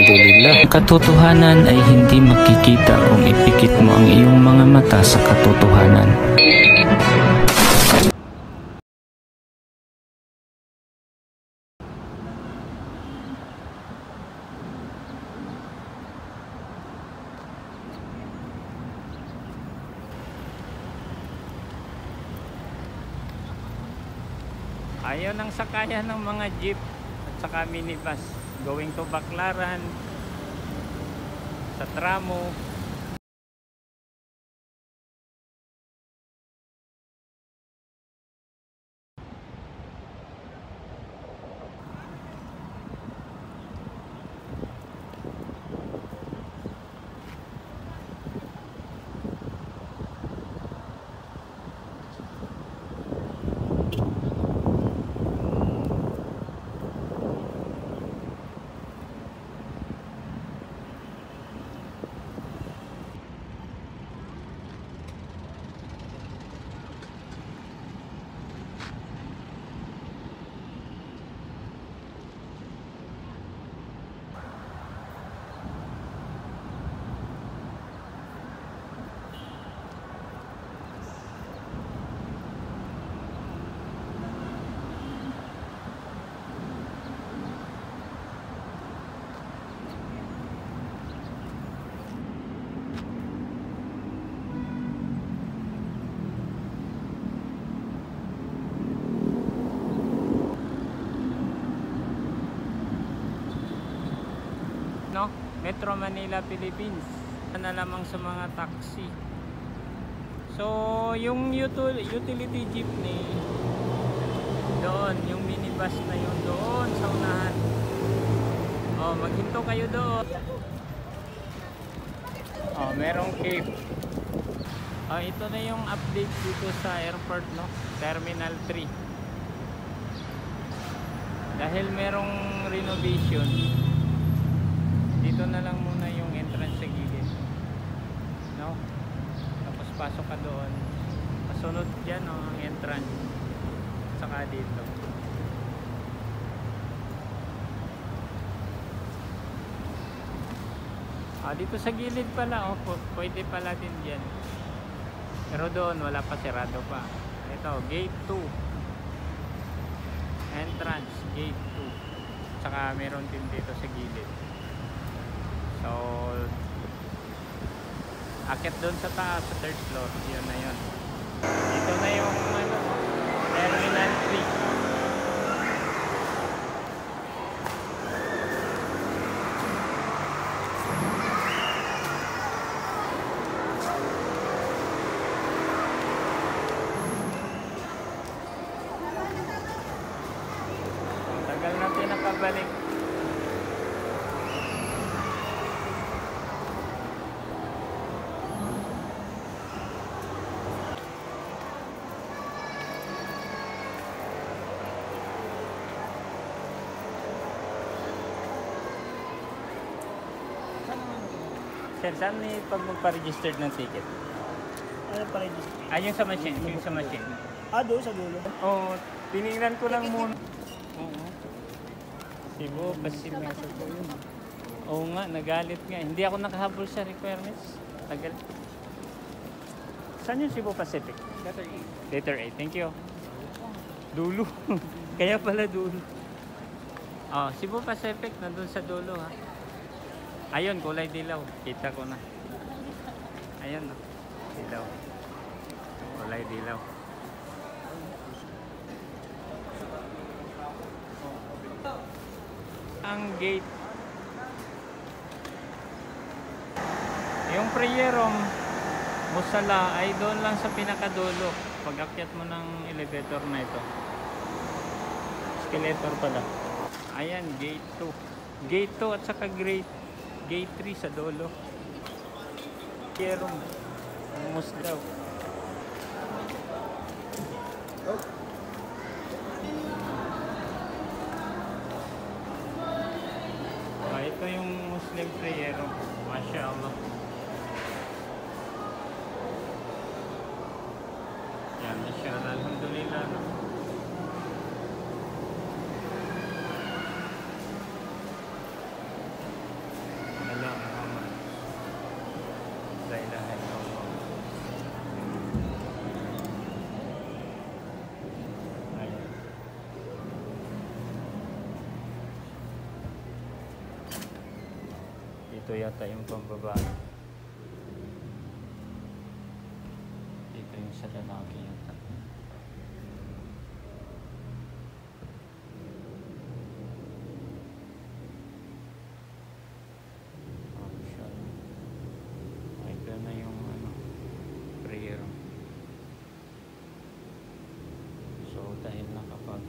Alhamdulillah. Katotohanan ay hindi makikita kung ipikit mo ang iyong mga mata sa katotohanan. Ayaw ng sakayan ng mga jeep at saka minibus going to Baclaran, sa tramo. Metro Manila, Philippines. Na lamang sa mga taxi. So yung utility jeepney doon, yung minibus na yun doon sa unahan. Oh, maghinto kayo doon. Oh, merong cave. Oh, ito na yung update dito sa airport, no? Terminal 3. Dahil merong renovation, dito na lang muna yung entrance sa gilid, no? Tapos pasok ka doon, pasunod dyan, no, ang entrance, saka dito. Dito sa gilid pala, oh, pwede pala din dyan, pero doon wala pa, sirado pa. Ito, gate 2, entrance, gate 2, saka meron din dito sa gilid. So akit doon sa taas, sa 3rd floor, yun na yun. Dito na yung Terminal 3. Tagal natin nakabalik. Sir, saan ni pag magpa-registered ng ticket? Ano pa-register? Yung sa machine, yung sa machine. Doon sa dulo. Oo, tinignan ko lang muna. Oo. Cebu, Pacific po yun. Oo nga, nagalit nga. Hindi ako nakahabol sa requirements. Tagal. Saan yung Cebu Pacific? Letter A. Letter A, thank you. Dulo. Kaya pala dulo. Cebu Pacific, nandun sa dulo, ha. Ayun, kulay dilaw. Kita ko na. Ayun, no? Dilaw. Kulay dilaw. Ang gate. Yung prayer room, musala, ay doon lang sa pinakadulo. Pag-akyat mo ng elevator na ito. Escalator pala. Ayan, gate 2. Gate 2 at saka Gate 3 sa dulo. Kerong Muslaw. Ito yung Muslim prayer room. Mashallah. Yan, mashallah. Alhamdulillah. Dito yata yung pambaba. Dito yung sa lalaki yata. Option. Ito na yung ano, prayer. So dahil na kapag